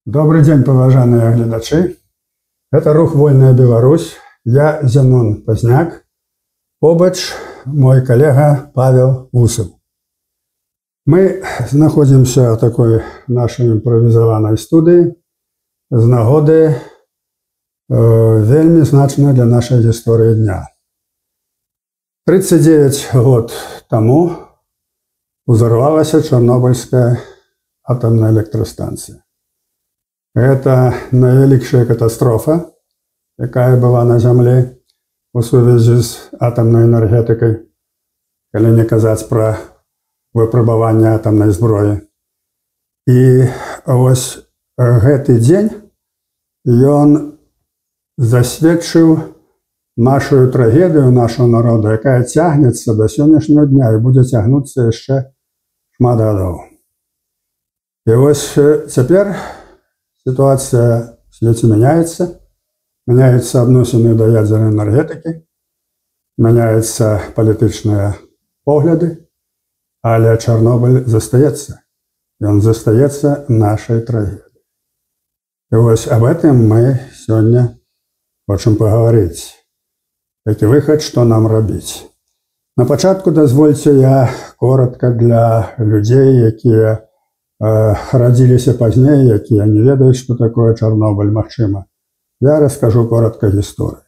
Добрый день, поважаныя гледачы. Это рух «Вольная Беларусь». Я Зянон Пазняк. Побач мой коллега Павел Усов. Мы находимся в такой нашей импровизованной студии з нагоды вельмі значной для нашей истории дня. 39 год тому взорвалась Чернобыльская атомная электростанция. Это наивеликшая катастрофа, якая была на Земле у сувязі з атомной энергетикой, калі не казаць про выпрабаванне атомной зброі. І вось гэты дзень ён засведчыў нашу трагедыю нашего народа, якая цягнецца до сённяшняго дня і будзе цягнуцца яшчэ шмат гадоў. І вось цяпер ситуация в свете меняется адносіны до ядерной энергетики, меняются политичные погляды, але Чернобыль застаецца, и он застаецца нашей трагедией. И вот об этом мы сегодня хотим поговорить. Такі выход, что нам робить. На початку дозвольте я коротко для людей, якія родились позднее, якія не ведают, что такое Чернобыль, магчыма. Я расскажу коротко историю.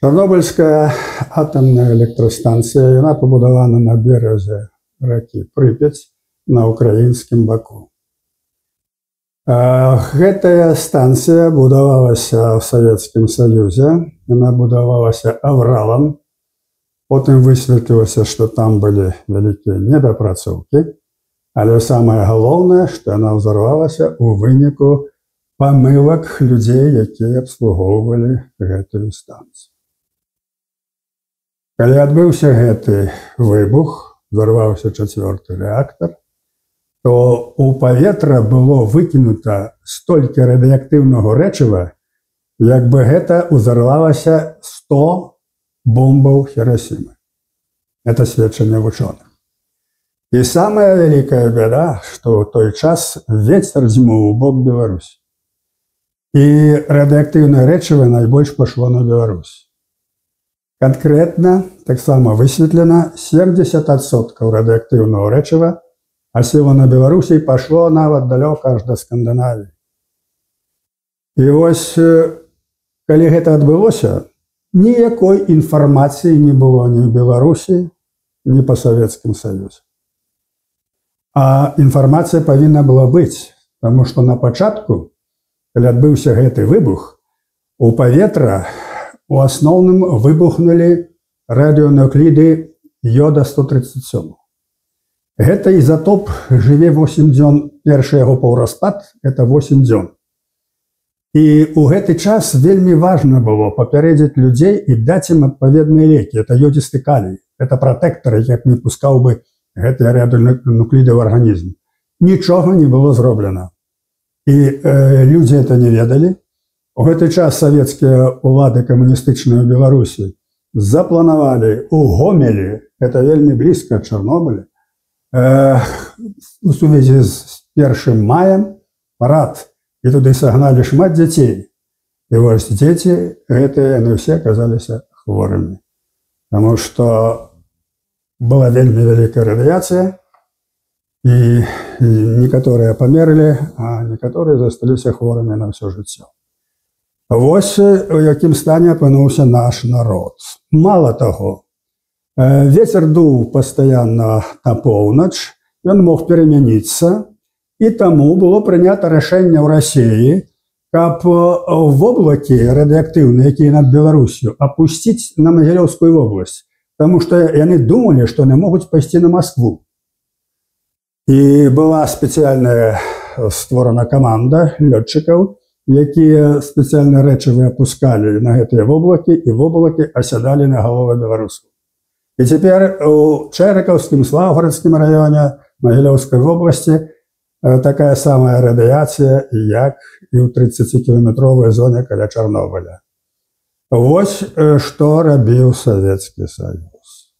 Чернобыльская атомная электростанция, она побудована на березе реки Припять на украинском боку. Гэтая станция будовалась в Советском Союзе, она будовалась авралом, потом высветлилось, что там были великие недопрацоўкі. Але самое галоўнае, што яна ўзарвалася ў выніку памылак людзей, якія абслугоўвалі гэтую станцыю. Калі адбыўся гэты выбух, взорваўся 4-й рэактар, то ў паветра было выкінута столькі радыеактыўнага рэчыва, як бы гэта ўзарвалася 100 бомбаў Хіросімы. Это сведчанне вучоных. И самая великая беда, что в той час ветер дзьмуў у бок Беларуси. И радиоактивное рэчыва найбольш пошло на Беларусь. Конкретно, так само высветлено, 70% радиоактивного рэчыва асело на Беларуси и пошло нават далёка аж до Скандинавии. И вось, калі гэта адбылося, ніякой информации не было ни в Беларуси, ни по Советскому Союзу. А информация повинна была быть, потому что на початку, когда отбылся гэты выбух, у паветра у основном выбухнули радионуклиды йода-137. Гэта изотоп жыве 8 дзён, першы яго паўраспад – это 8 дзён. И у гэты час вельмі важно было папярэдзіць людей и дать им адпаведныя лекі. Это йодисты калий, это протектор, як не пускаў бы гэтыя радионуклиды в организм. Нічога не было зроблена. И люди это не ведали. У гэты час советские улады камуністычныя ў Беларусі запланавалі у Гомелі, это вельмі близко от Чернобыля, у сувязі з 1 маем парад. И туды сагналі шмат дзяцей. И вось дзеці гэтыя, яны все оказались хворымі. Потому что была вельмі великая радиация, и некоторые померли, а некоторые застались хворыми на все жыццё. Вось у якім стане апынуўся наш народ. Мало того, ветер дуў постоянно на поўнач, ён мог перемяніцца, и тому было прынята рашэнне ў России, каб воблакі радыеактыўныя, якія над Беларусью, опусціць на Магілёўскую вобласць. Потому что они думали, что они могут пойти на Москву. И была специальная створена команда летчиков, якія специальные рэчывы опускали на гэтыя воблакі, и воблакі осядали на головы белорусов. И теперь у Чэрэкаўскім, Слаўгородскім районе Магілёўской области такая самая радиация, як и в 30-километровой зоне каля Чарнобыля. Вось што рабіў Советский Союз.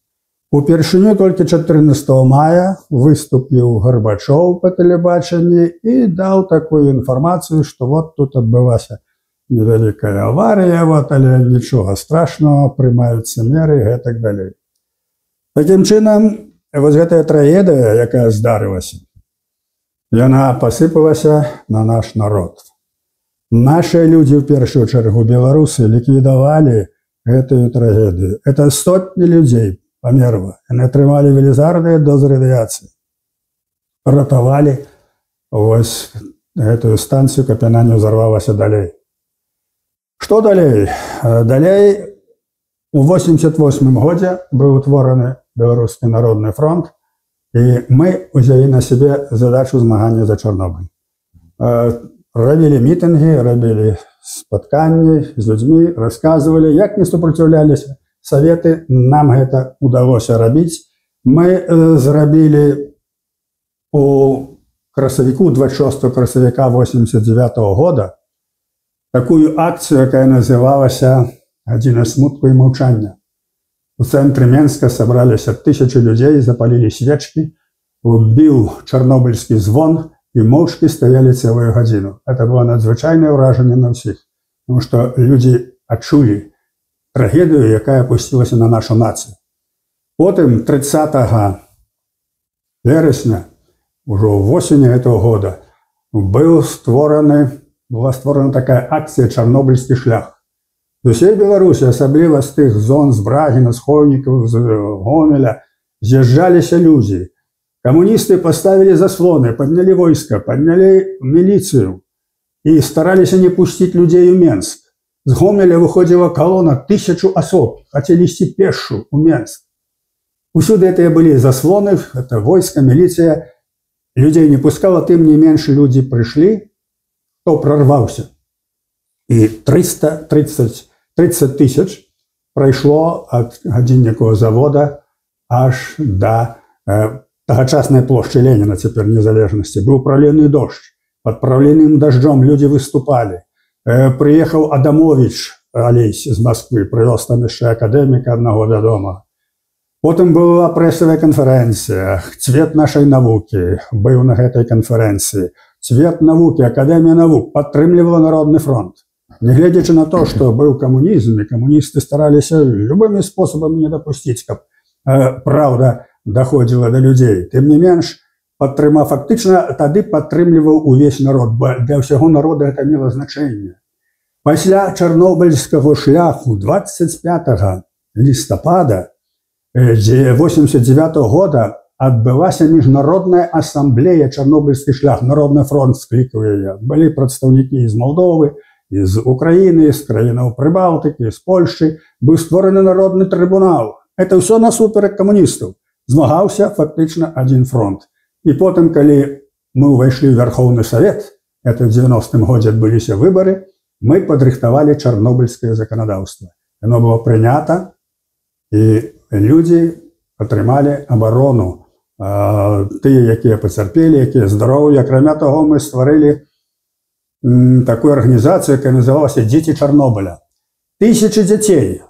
Упершыню толькі 14 мая выступіў Гарбачоў па тэлебачанні і даў такую інфармацыю, што вот тут адбылася невялікая аварыя, але нічога страшнага, прымаюцца меры і гэтак далей. Такім чынам, вось гэтая трагедыя, якая здарылася, яна пасыпалася на наш народ. Нашы людзі, ў першую чаргу беларусы, ліквідавалі гэтую трагедыю. Это сотні людзей памерла. Яны атрымалі велізарныя дозы радыяцыі. Ратавалі вось гэтую станцыю, каб яна не ўзарвалася далей. Што далей? Далей у 88 годзе быў утвораны Беларускі народны фронт, і мы ўзялі на сябе задачу змагання за Чарнобыль. Рабілі мітынгі, рабілі спатканні з людзьмі, расказвалі, як не супраціўляліся Саветы, нам гэта удалося рабіць. Мы зрабілі у красавіку, 26 красавіка 89 года, такую акцыю, якая называлася «Гадзіна смутку і маўчання». У цэнтры Менска сабраліся 1000 людзей, запалілі свечкі, біў чарнобыльскі звон і моўчкі стаялі цэлую гадзіну. Это было надзвычайнае ўражанне на ўсіх, тому што людзі адчулі трагедыю, якая апусцілася на нашу нацыю. Потым 30 верасня, ужо ў восені гэтага года, была створана такая акцыя «Чарнобыльскі шлях». З усей Беларусі, асабліва з тых зон, з Брагіна, з Хойнікаў, з Гомеля, з'язджаліся людзі. Камуністы паставілі заслоны, паднялі войска, паднялі міліцыю і стараліся не пусціць людзей у Менск. З Гомеля выходзіла калона 1000 асоб, хацелі ісці пешшу ў Менск. Усюды гэтыя былі заслоны, это войска, міліцыя, людзей не пускала, тым не менш людзі прыйшлі, хто прорваўся. І 30 тысяч прайшло ад гадзінніковага завода аж да тагачаснай плошчы Леніна, цяпер незалежнасці. Быў праліўны дождж. Пад праліўным дажджом людзі выступалі. Прыехаў Адамовіч Алесь з Москвы, прывёз там яшчэ акадэміка аднаго дадому. Потым была прэсавая канферэнцыя, цвет нашай навукі быў на гэтай канферэнцыі. Цвет навукі, акадэмія навук падтрымлівала народны фронт. Нягледзячы на то, што быў камунізм, і камуністы стараліся любымі спосабамі не дапусціць, каб праўда даходзіла да людзей. Тым не менш, фактычна тады падтрымліваў увесь народ, бо для ўсяго народа гэта мела значэнне. Пасля чарнобыльскага шляху 25 лістапада 89 года адбылася міжнародная асамблея «Чарнобыльскі шлях», народны фронт склікаў яе. Былі прадстаўнікі з Молдовы, з Украіны, з краінаў Прыбалтыкі, з Польшчы. Быў створаны народны трыбунал. Это ўсё насуперак камуністаў. Змагаўся фактычна адзін фронт. І потым, калі мы ўвайшлі ў Вярхоўны Савет, это ў 90-м годзе адбыліся выбары, мы падрыхтавалі чарнобыльскае заканадаўства. Яно было прынята, і людзі атрымалі абарону. Тыя, якія пацярпелі, якія здаровыя. Акрамя таго, мы стварылі такую арганізацыю, якая называлася «Дзеці Чарнобыля». 1000 дзяцей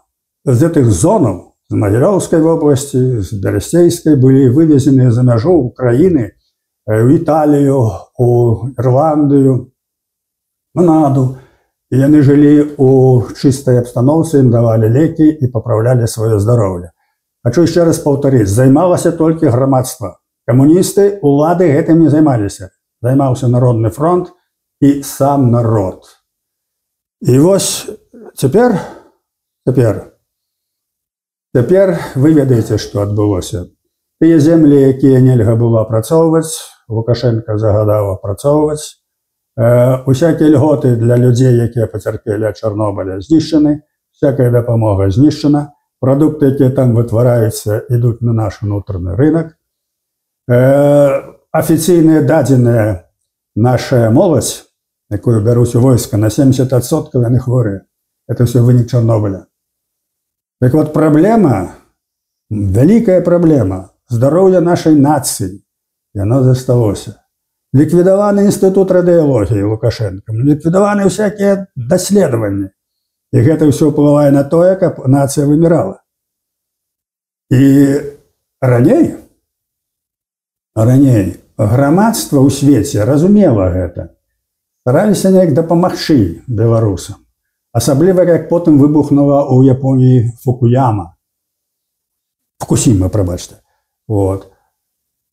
з гэтых зонаў, з Магілёўскай вобласці, з Берасцейскай, былі вывезеныя за мяжу Украіны, ў Італію, у Ірландыю, Канаду. І яны жылі у чыстай абстаноўцы, ім давалі лекі і папраўлялі сваё здароўе. Хачу яшчэ раз паўтарыць, займалася толькі грамадства. Камуністы, улады гэтым не займаліся. Займаўся народны фронт і сам народ. І вось цяпер вы ведаеце, што адбылося. Тыя землі, якія нельга было апрацоўваць, Лукашенко загадаў апрацоўваць. Усякія льготы для людзей, якія пацярпелі ад Чарнобыля, знішчаны, всякая дапамога знішчана. Прадукты, якія там вытвараюцца, ідуць на наш унутраны рынок. Афіцыйныя дадзеныя, наша моладзь, якую бяруць у войска, на 70% яны хворыя. Это ўсё вынік Чарнобыля. Так вот, праблема, вялікая праблема здароўя нашай нацыі, яно засталося. Ліквідаваны інстытут радыялогіі Лукашенко, ліквідаваны ўсякія даследаванні. І гэта ўсё ўплывае на тое, каб нацыя вымірала. І раней грамадства ў свеце разумела гэта, стараліся неяк дапамагчы беларусам, асабліва як потым выбухнула ў Японіі Фукусіма, прабачце.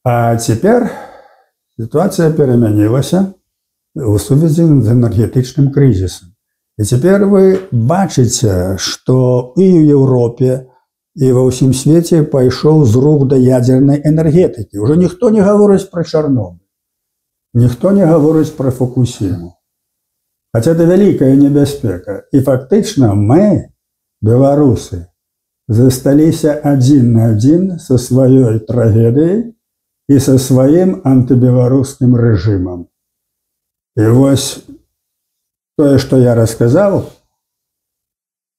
А цяпер сітуацыя перамянілася ў сувязі з энергетычным крызісам. І цяпер вы бачыце, што і ў Еўропе, і ва ўсім свеце пайшоў зрух да ядзернай энергетыкі. Ужо ніхто не гаворыць пра Чарнобыль, ніхто не гаворыць пра Фукусіму. Хаця это вялікая небяспека. І фактычна мы, беларусы, засталіся адзін на адзін са сваёй трагедыяй і са сваім антыбеларускім рэжымам. І вось тое, што я расказаў,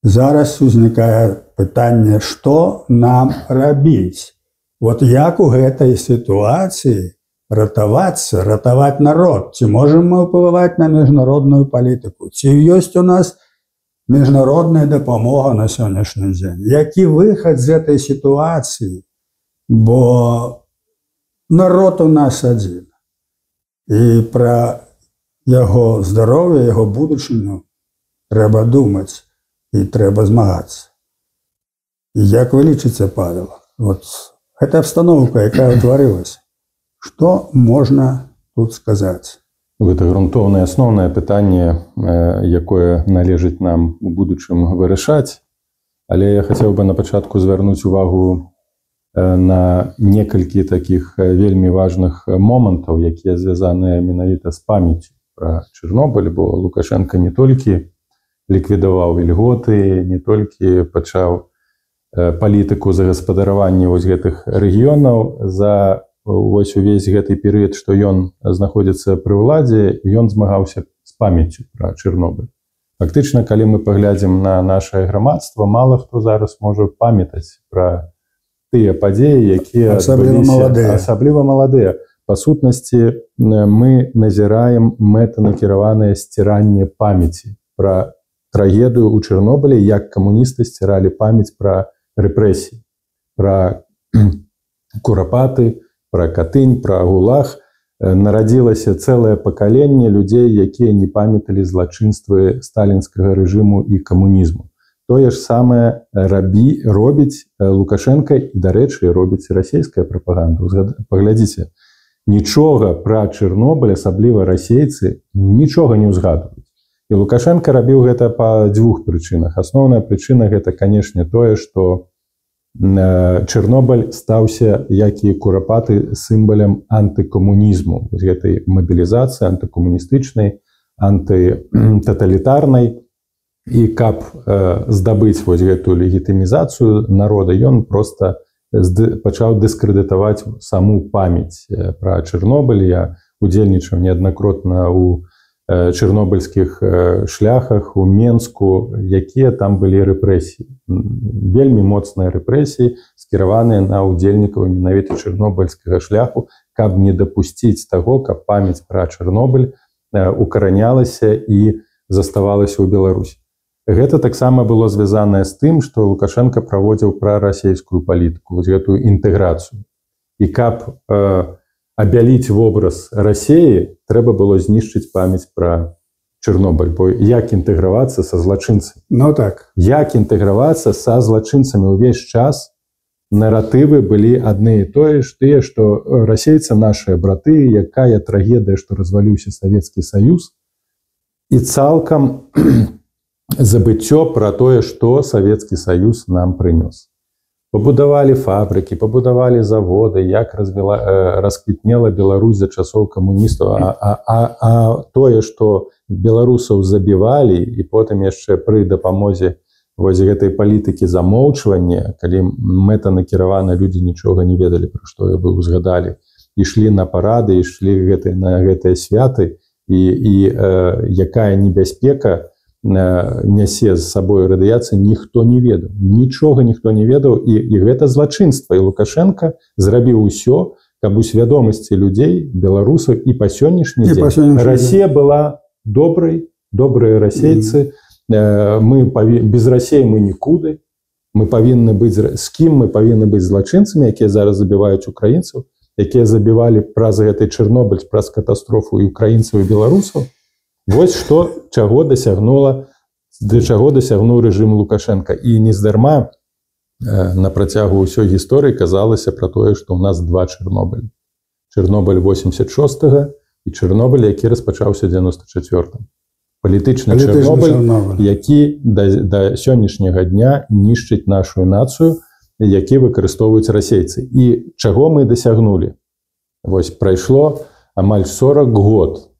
зараз узнікае пытанне, што нам рабіць. Як у гэтай сітуацыі ратаваць народ? Ці можам мы ўплываць на міжнародную палітыку? Ці ёсць у нас міжнародная дапамога на сённяшні дзень? Які выхад з гэтай сітуацыі? Бо народ у нас адзін. І пра яго здароўе, яго будучыню трэба думаць і трэба змагацца. Як вы лічыце, Павел, гэта абстаноўка, якая ўтварылася, што можна тут сказаць? Гэта грунтоўнае асноўнае пытанне, якое належыць нам у будучым вырашаць, але я хацеў бы на пачатку звярнуць увагу на некалькі такіх вельмі важных момантаў, якія звязаныя менавіта з памяццю пра Чарнобыль, бо Лукашенка не толькі ліквідаваў ільготы, не толькі пачаў палітыку загаспадаравання гэтых рэгіёнаў. За увесь гэты перыяд, што ён знаходзіцца пры ўладзе, ён змагаўся з памяццю пра Чарнобыль. Фактычна, калі мы паглядзім на нашае грамадства, мала хто зараз можа памятаць пра тыя падзеі, якія асабліва маладыя. Па сутнасці, мы назіраем мэтанакіраванае сціранне памяці пра трагедыю ў Чарнобылі, як камуністы сціралі памяць пра рэпрэсіі, пра курапаты, пра Катынь, пра Гулаг. Нарадзілася цэлае пакаленне людзей, якія не памяталі злачынствы сталінскага рэжыму і камунізму. Тое ж самае робіць Лукашенка і, дарэчы, робіць расійская прапаганда. Паглядзіце, нічога пра Чарнобыль, асабліва расейцы, нічога не ўзгадваюць. І Лукашенка рабіў гэта па двух прычынах. Асноўная прычына гэта, канешне, тое, што Чарнобыль стаўся, як і курапаты, сімвалам антыкамунізму, гэтай мабілізацыі антыкамуністычнай, антытаталітарнай. І каб здабыць гэтую легітымізацыю народа, ён проста пачаў дыскрэдытаваць саму памяць пра Чарнобыль. Я удзельнічаў неаднакратна ў чарнобыльскіх шляхах, у Менску, якія там былі рэпрэсіі. Вельмі моцныя рэпрэсіі, скіраваныя на ўдзельнікаў менавіта чарнобыльскага шляху, каб не дапусціць таго, каб памяць пра Чарнобыль укаранялася і заставалася ў Беларусі. Гэта таксама было звязанае з тым, што Лукашенка праводзіў прарасейскую палітыку, гэтую інтэграцыю. І каб абяліць вобраз Расіі, трэба было знішчыць памяць пра Чарнобыль. Бо як інтэгравацца са злачынцамі? Як інтэгравацца са злачынцамі? Увесь час наратывы былі адны і тыя, што расейцы нашыя браты, якая трагедыя, што разваліўся Савецкі Саюз, і цалкам забыццё пра тое, што Савецкі Саюз нам прынёс. Пабудавалі фабрыкі, пабудавалі заводы, як расквітнела Беларусь за часоў камуністаў, а тое, што беларусаў забівалі, і потым яшчэ пры дапамозе гэтай палітыкі замоўчвання, калі мэтанакіравана людзі нічога не ведалі, пра што вы узгадалі, ішлі на парады, ішлі на гэтыя святы, і якая небяспека нясе з сабой радыяцыя, ніхто не ведаў. Нічога ніхто не ведаў, і гэта злачынства. І Лукашенка зрабіў усё, каб у свядомасці людзей, беларусаў і па сённяшні дзень Расія была добрай, добрыя расейцы, без Расіі мы нікуды, Мы павінны быць з кім мы павінны быць злачынцамі, якія зараз забіваюць украінцаў, якія забівалі праз гэты Чэрнобыль, праз катастрофу і украінцаў і беларусаў. Вось што для чаго дасягнуў рэжым Лукашенка. І нездарма на працягу ўсёй гісторыі казалася пра тое, што ў нас два Чэрнобылі. Чэрнобыль 86-го і Чэрнобыль, які распачаўся 94-м. Палітычны Чэрнобыль, які да сённяшняга дня нішчыць нашу нацыю, які выкарыстоўваюць расейцы. І чаго мы дасягнулі? Вось прайшло амаль 40 год.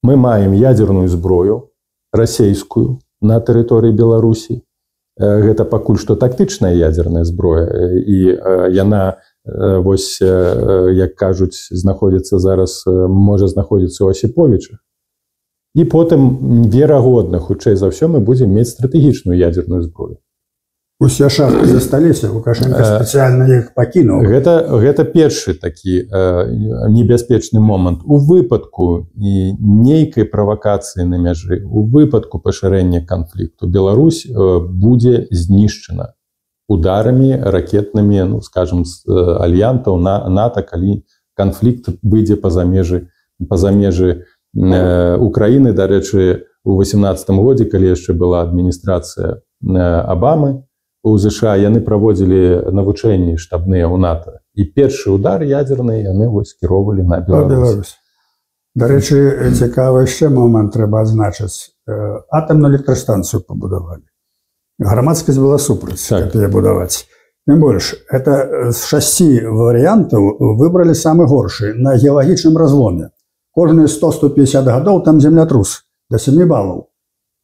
Мы маем ядерную зброю расейскую на тэрыторыі Беларусі. Гэта пакуль што тактычная ядерная зброя. І яна, вось, як кажуць, знаходзіцца зараз, можа знаходзіцца ў Асіповічах. І потым, верагодна, хутчэй за ўсё, мы будзем мець стратэгічную ядерную зброю. Усе шахты засталіся, Лукашенко спецыяльна іх пакінуў. Гэта першы такі небяспечны момант. У выпадку нейкай правакацыі на мяжы, у выпадку пашырэння канфлікту, Беларусь будзе знішчана ударамі ракетнымі, ну, скажем, з альянтаў НАТО, калі канфлікт выйдзе па-за межы Украіны. Дарэчы, у 18 годзе, калі яшчэ была адміністрацыя Абамы у ЗША, яны праводзілі навучэнні штабныя ў НАТО. І першы удар ядзерны яны скіроўвалі на Беларусь. Дарэчы, цікавы яшчэ момант трэба адзначыць. Атамную электрастанцыю пабудавалі. Грамадскасць была супраць гэтае будаваць. Тым больш, это з 6 варыянтаў выбралі самы горшы на геалагічным разломе. Кожныя 100-150 гадоў там землятрус до 7 балаў.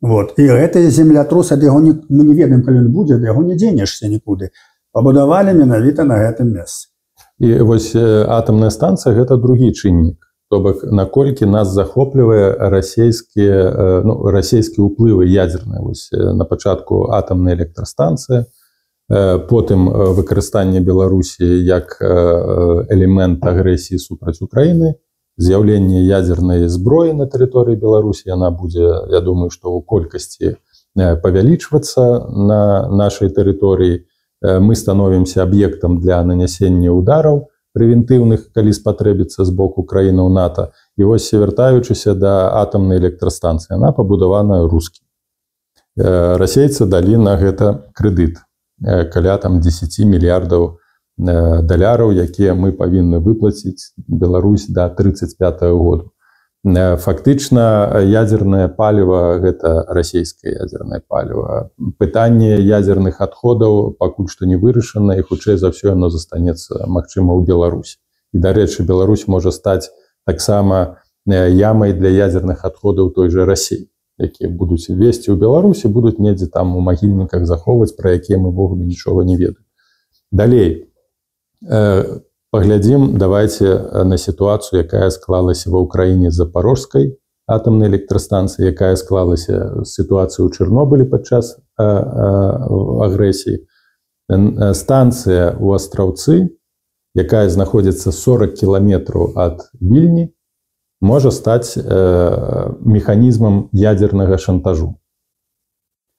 Вот. І гэты землятрус, ад яго мы не ведаем, калі ён будзе, ад яго не дзенешся нікуды. Пабудавалі менавіта на гэтым месцы. І вось атамная станцыя гэта другі чыннік. То бок, наколькі нас захоплівае расійскія ўплывы ядзерныя. Вось на пачатку атамная электрастанцыя, потым выкарыстанне Беларусі як элемент агрэсіі супраць Украіны, з'яўленне ядзернай зброі на тэрыторыі Беларусі, яна будзе, я думаю, што ў колькасці павялічвацца на нашай тэрыторыі. Мы становімся аб'ектам для нанясення удараў прэвентыўных, калі спатрэбіцца з боку краінаў НАТО. І вось, вяртаючыся да атамнай электрастанцыі, яна пабудавана рускім. Расейцы далі на гэта крэдыт каля 10 мільярдаў даляраў, якія мы павінны выплаціць Беларусь да 35-го году. Фактычна, ядзернае паліва – гэта расійскае ядзернае паліва. Пытанне ядзерных адходаў пакуль што не вырашана, і хутчэй за ўсё яно застанецца, магчыма, ў Беларусі. І, дарэчы, Беларусь можа стаць таксама ямай для ядзерных адходаў той жа Расіі, якія будуць везці ў Беларусі, будуць недзе там у магільніках захоўваць, пра якія мы ўвогуле нічога не ведаем. Далей. Паглядзім, давайте, на сітуацыю, якая склалася ва ўкраіне з Запорожскай атамнай электрастанцыі, якая склалася сітуацыю ў Чэрнобылі падчас агрэсіі. Станцыя ў Астраўцы, якая знаходзіцца 40 кіламетраў ад Вільні, можа стаць механізмам ядзернага шантажу.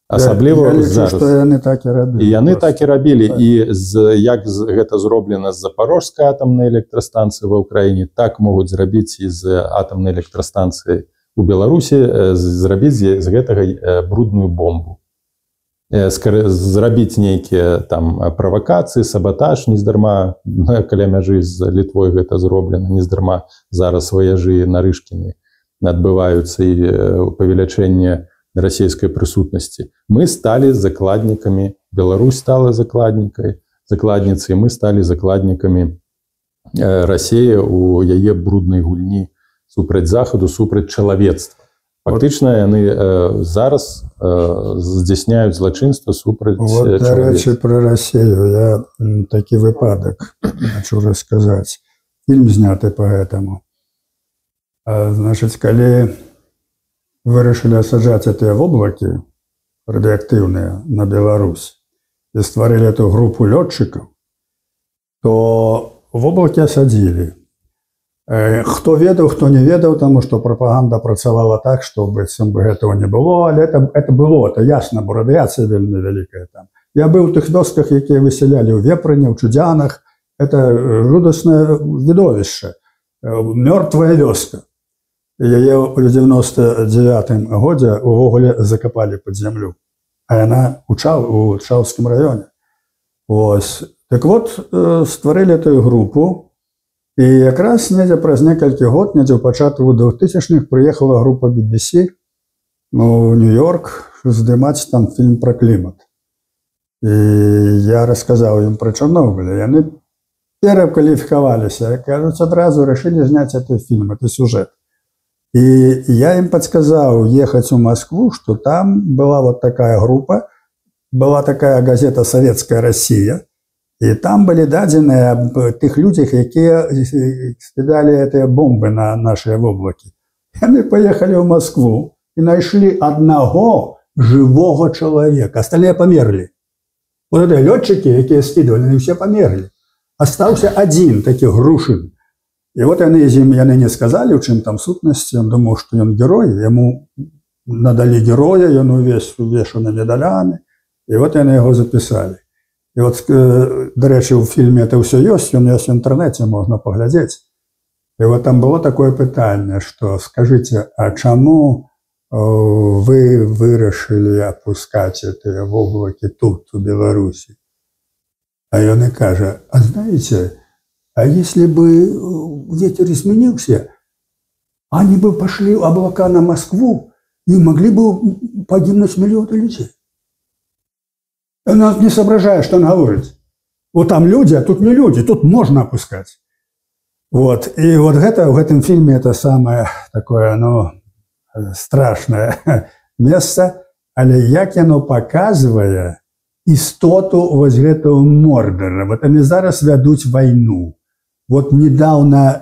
Асабліва зараз. І яны так і рабілі. І як гэта зроблена з Запорожскай атамнай электрастанцыі ва ўкраіне, так могуць зрабіць і з атамнай электрастанцыі ў Беларусі, зрабіць з гэтага брудную бомбу. Зрабіць нейкія там правакацыі, сабатаж, нездарма, каля мяжы з Літвой гэта зроблена, нездарма зараз ваяжы Нарышкіны адбываюцца і павелічэнне расійскай прысутнасці. Мы сталі закладнікамі, Беларусь стала закладніцай, мы сталі закладнікамі Расіі у яе бруднай гульні супраць Захаду, супраць чалавецтва. Фактычна, яны зараз здзяйсняюць злачынства супраць чалавецтва. Вот, дарэчы, пра Расію я такі выпадак хочу расказаць. Фільм зняты па гэтаму. Значыць, калі вырашылі асаджаць гэтыя воблакі радыактыўныя на Беларусь і стварылі эту групу лётчыкаў, то воблакі асадзілі. Хто ведаў, хто не ведаў, таму што прапаганда працавала так, што быццам бы гэтага не было, але это было, это ясна, бо радыяцыя вельмі вялікая там. Я быў у тых вёсках, якія высялялі ў Вепрыне, ў Чудзянах. Это жудаснае відовішча. Мёртвая вёска. Яе ў 99-м годзе увогуле закапалі пад зямлю. А яна у Чаўскім раёне. Ось. Так вот, стварылі эту групу, і якраз недзе праз некалькі год, недзе ў пачатку 2000-х прыехала група BBC у Нью-Йорк здымаць там фільм пра клімат. І я расказаў ім пра Чарнобыль. Яны перакваліфікаваліся, кажуць, адразу рашылі зняць гэты фільм, гэты сюжэт. І я ім падказаў ехаць у Москву, што там была вот такая група, была такая газета «Советская Россия», і там былі дадзеныя аб тых людзях, якія скідалі гэтыя бомбы на нашыя воблакі. Яны паехалі ў Москву і знайшлі аднаго жывога чалавека, астальныя памерлі. Вот гэтыя лётчыкі, якія скідвалі, яны ўсе памерлі. Астаўся адзін такі Грушын. І вот яны не сказалі, у чым там сутнасць. Ён думаў, што ён герой, яму надалі героя, ён увесь увешаны медалямі. І вот яны яго запісалі. І вот, дарэчы, у фільме это ўсё ёсць, ён ёсць в інтэрнэце, можна паглядзець. І вот там было такое пытанне, што скажыце, а чаму вы вырашылі апускаць гэтыя воблакі тут, у Беларусі? А ён и кажа, а знаете, а если бы ветер изменился, они бы пошли облака на Москву и могли бы погибнуть миллионы людей. Он не соображает, что он говорит. Вот там люди, а тут не люди, тут можно опускать. Вот. И вот это, в этом фильме это самое такое, ну, страшное место, але як яно показывает істоту вось гэтага Мордара. Вот они зараз вядуць вайну. Вот недавно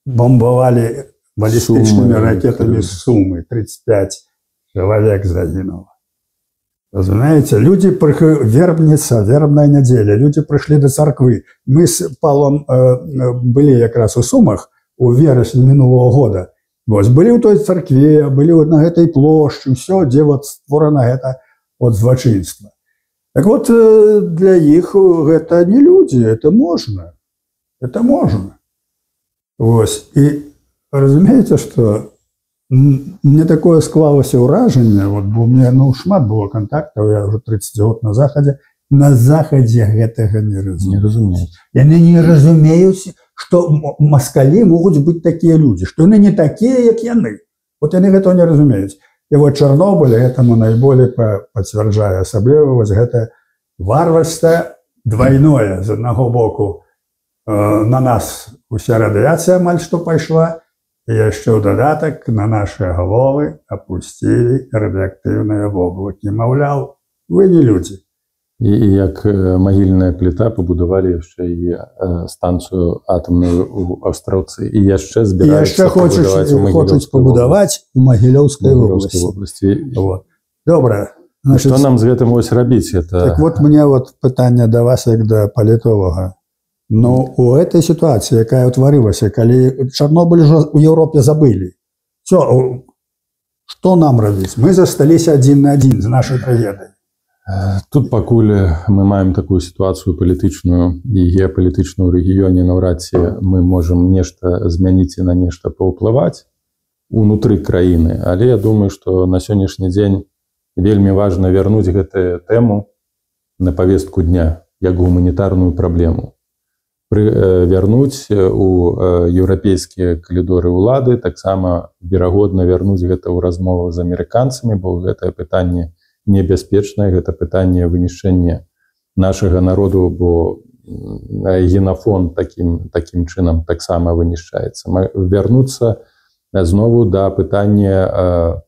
бомбавалі балістычнымі ракетами Сумы. 35 человек загинуло. Знаете, люди вербница, вербная неделя, люди пришли до церквы. Мы с Павлом были якраз у Сумах у верасні минулого года. Вот, были у той церкве, были вот на этой площади, все, где вот створено это вот злочинство. Так вот, для іх это не люди, это можно. Это можно. Вот. И разумеете, что мне такое склалося ўражанне, вот, бо у меня шмат было контактов, я уже 30 год на Захадзе гэтага не разумеюць. Яны не разумеюць, что москалі могуць быць такія людзі, што яны не такія, як яны. Вот яны гэтага не разумеюць. І вот Чорнобыль этому наиболее пацвярджае, асабліва вось гэта варварства двойное. З аднаго боку на нас уся радыяцыя амаль што пайшла, і яшчэ ў дадатак на нашыя галовы апусцілі радыактыўныя воблакі. Маўляў, вы не людзі. І як магільная пліта пабудавалі яшчэ і станцыю атамную ў Астраўцы. І яшчэ збіраюцца хочуць пабудаваць у Магілёўскай вобласці. Вот. Добра. Што нам з гэтым ось рабіць? Так вот, мне вот пытанне да вас, як да палітолага. Но у этой ситуации, якая утварылася, калі Чорнобыль уже у Европе забылі, все, что нам рабіць? Мы засталіся адзін на адзін з нашай трагедыяй. Тут пакуль мы маем такую сітуацыю палітычную і геапалітычную ў рэгіёне, наўрад ці мы можам нешта змяніць і на нешта паўплываць унутры краіны. Але я думаю, што на сённяшні дзень вельмі важна вярнуць гэтую тэму на павестку дня як гуманітарную праблему. Вярнуць у еўрапейскія калідоры ўлады, таксама верагодна вярнуць гэта ў размовах з амерыканцамі, бо гэтае пытанне небяспечнае, гэта пытанне вынішчэння нашага народу, бо генафон такім чынам таксама вынішчаецца. Вярнуцца знову да пытання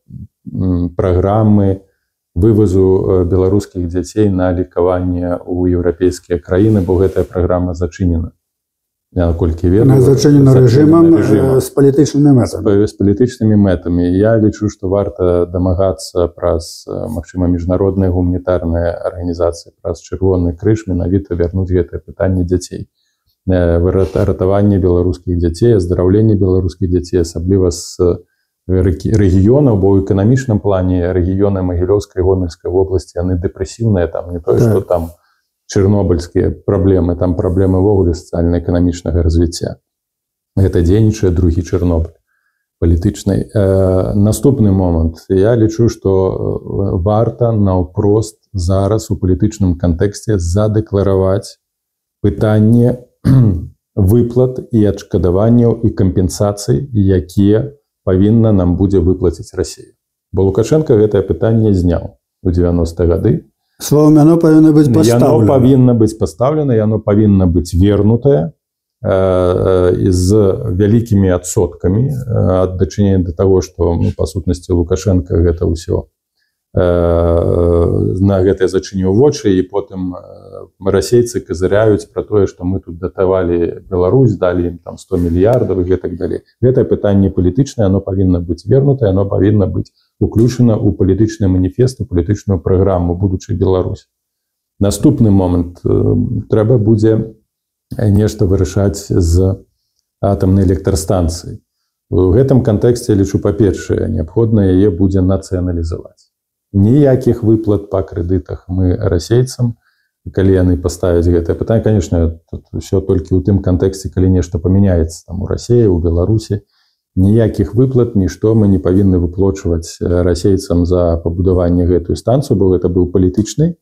праграмы вывозу беларускіх дзяцей на лекаванне ў еўрапейскія краіны, бо гэтая праграма зачынена. Наколькі ведаю, зачынена рэжымам з палітычнымі мэтамі. З палітычнымі мэтамі. Я лічу, што варта дамагацца праз, магчыма, міжнародныя гуманітарныя арганізацыі, праз Чырвоны крыж менавіта вярнуць гэтае пытанне дзяцей. Ратаванне беларускіх дзяцей, аздараўленне беларускіх дзяцей, асабліва з рэгіёнаў, бо ў эканамічным плане рэгіёны Магілёўскай і Гомельскай вобласці, яны дэпрэсіўныя, там не тое, што там чэрнобыльскія праблемы, там праблемы ўвогуле сацыяльна-эканамічнага развіцця. Гэта дзейнічае другі Чэрнобыль палітычнай. Наступны момант. Я лічу, што варта наўпрост зараз у палітычным кантэксце задэклараваць пытанне выплат і адшкадаванняў і кампенсацый, якія павінна нам будзе выплаціць Расія. Бо Лукашенко гэтае пытанне зняў у 90-е гады. Словом, яно павінна быць пастаўлена. Яно павінна быць пастаўлена, яно павінна быць вернутае з вялікімі адсоткамі ад дачынення да таго, што, па сутнасці, Лукашенко гэта ўсё на гэтае зачыніў вочы, і потым расейцы казыряюць пра тое, што мы тут датавалі Беларусь, далі ім там 100 мільярдаў і гэтак далей. Гэтае пытанне палітычнае, оно павінна быць вернутае, оно павінна быць уключана ў палітычны маніфест, у палітычную праграму будучай Беларусі. Наступны момант. Трэба будзе нешта вырашаць з атамнай электрастанцыі. У гэтым кантэксце, лічу, па-першае, неабходна яе будзе нацыяналізаваць. Ніякіх выплат па крэдытах мы расейцам, калі яны паставяць гэтае пытанне. Канешне, тут ўсё толькі ў тым кантэксце, калі нешта памяняецца там у Расіі, у Беларусі. Ніякіх выплат, нішто мы не павінны выплачваць расейцам за пабудаванне гэтую станцыю, бо гэта быў палітычнае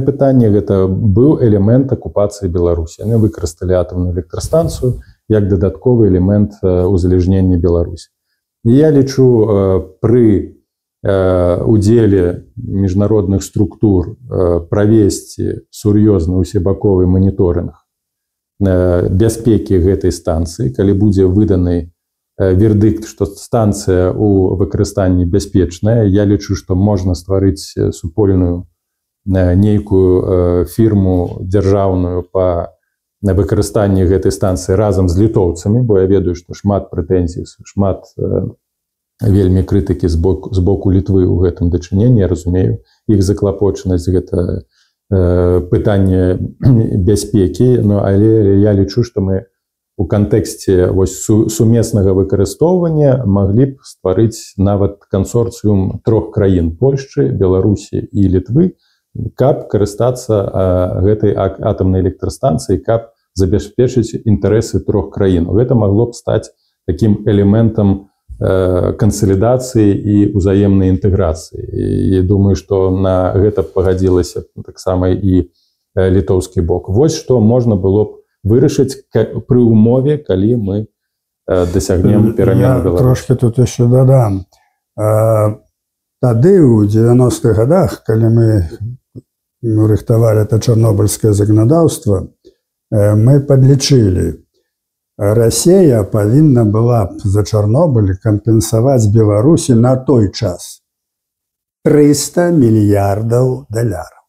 пытанне, гэта быў элемент акупацыі Беларусі. Яны выкарысталі атамную электрастанцыю як дадатковы элемент узалежнення Беларусі. І я лічу, пры удзеле міжнародных структур правесці сур'ёзны усебаковы маніторынг бяспекі гэтай станцыі, калі будзе выданы вердыкт, што станцыя ў выкарыстанні бяспечная, я лічу, што можна стварыць супольную нейкую фірму дзяржаўную па выкарыстанні гэтай станцыі разам з літоўцамі, бо я ведаю, што шмат прэтэнзій, шмат вельмі крытыкі з боку Літвы ў гэтым дачыненні. Я разумею іх заклапочанасць, гэта пытанне бяспекі, але я лічу, што мы у кантэксце сумеснага выкарыстоўвання маглі б стварыць нават кансорцыум 3 краін: Польшчы, Беларусі і Літвы, каб карыстацца гэтай атамнай электрастанцыяй, каб забяспечыць інтарэсы 3 краін. Гэта магло б стаць такім элементам кансалідацыі і ўзаемнай інтэграцыі. І думаю, што на гэта пагадзілася таксама і літоўскі бок. Вось што можна было б вырашыць пры ўмове, калі мы дасягнем перамен Беларусі. Я трошки тут яшчэ дадам. Тады ў 90-х годах, калі мы рыхтавалі это чарнобыльскае заканадаўства, мы падлічылі, Расія павінна была б за Чарнобыль кампенсаваць Беларусі на той час 300 мільярдаў даляраў.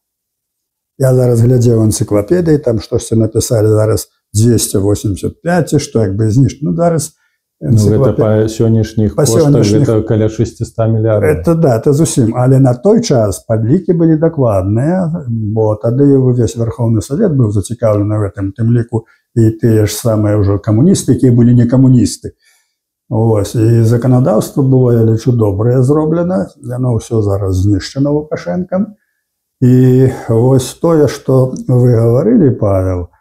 Я зараз глядзеў энцыклапедыі, там штосьці напісалі зараз 285, што як бы знішч. Зараз гэта па сённяшніх коштах, гэта каля 600 мільярдаў. Это да, это зусім. Але на той час падлікі былі дакладныя, бо тады увесь Верховны Савет быў зацікаўлены в гэтым, тым ліку і тыя ж самыя ўжо камуністы, якія былі не камуністы. Ось, і заканадаўства было, я лічу, добрае зроблена, яно ўсё зараз знішчана Лукашэнкам. І вось тое, што вы гаварылі, Павел,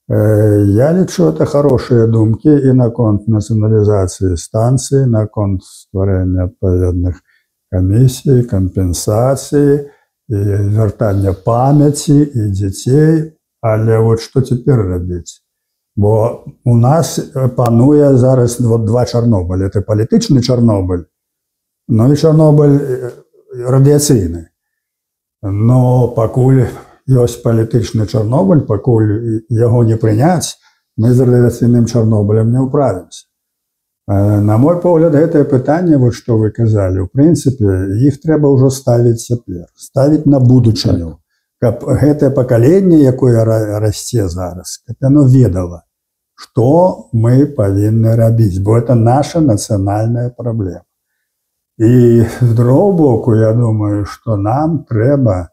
я лічу, это хорошыя думкі і наконт нацыяналізацыі станцыі, наконт стварэння адпаведных камісій, кампенсацыі, і вяртання памяці і дзяцей. Але вот што цяпер рабіць? Бо у нас пануе зараз вот 2 Чарнобылі. Это палітычны Чарнобыль, ну і Чарнобыль радыяцыйны. Но пакуль ёсць палітычны Чарнобыль, пакуль яго не прыняць, мы з радыяцыйным Чарнобылем не ўправімся. На мой погляд, гэтае пытанне, вот што вы казалі, у прынцыпе, іх трэба ўжо ставіць цяпер, ставіць на будучыню, каб гэтае пакаленне, якое расце зараз, каб яно ведала, што мы павінны рабіць, бо это наша нацыянальная праблема. І з другого боку, я думаю, што нам трэба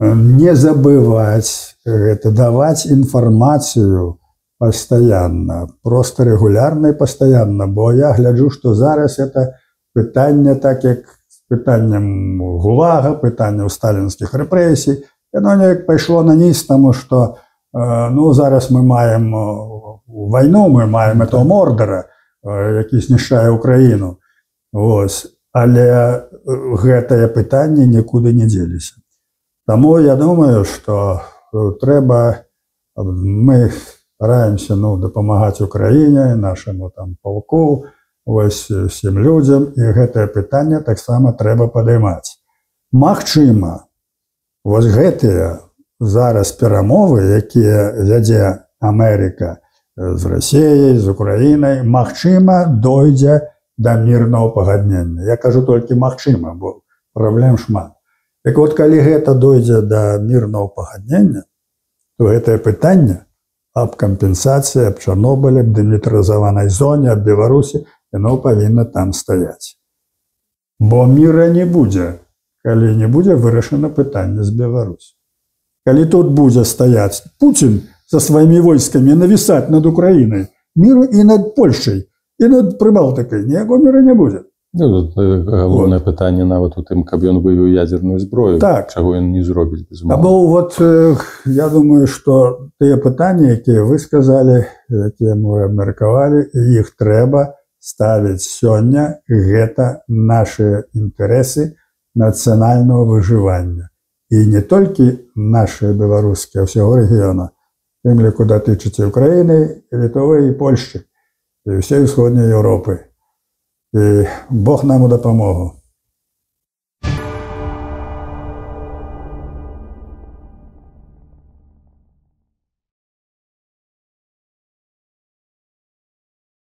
не забываць гэта, даваць інфармацыю постоянно, просто регулярно і постоянно, бо я гляджу, що зараз це питання, так як з питанням ГУЛАГа, питанням сталінських репресій, воно не пішло на низ, тому що ну, зараз ми маємо війну, ми маємо того Мордора, який знищає Україну. Ось. Але гэтае питання нікуди не ділися. Тому я думаю, що треба, ми стараємося допомагати Україні, нашому там полку, ось всім людям, і гэтае питання так само треба підіймати. Магчыма, ось гэтыя зараз перамовы, якія вядзе Америка з Росією, з Україною, магчыма, дойдзе до мирного пагаднення. Я кажу толькі магчыма, бо праблем шмат. Так от, калі гэта дойдзе до мирного пагаднення, то гэтае пытанне аб кампенсацыі, аб Чарнобылі, аб демілітарызаванай зоне, аб Беларусі, яно павінна там стаяць. Бо мира не будзе, калі не будзе вырашана пытанне з Беларусі. Калі тут будзе стаяць Путін со сваімі войскамі навісаць над Украінай, миру і над Польшай, і над Прыбалтыкай, ніякого мира не будзе. Ну, галоўнае пытанне нават у тым, каб ён вывеў ядзерную зброю, так. Чаго ён не зробіць, безумоўна. Або вот я думаю, што тыя пытанні, якія вы сказалі, якія мы абмеркавалі, іх трэба ставіць сёння, гэта нашы інтарэсы нацыянальнага выжывання. І не толькі нашыя беларускія, а ўсяго рэгіёна, тым ліку датычыць і Украіны, і Літвы, і Польшчы, і ўсёй усходняй Еўропы. І Бог нам у дапамогу.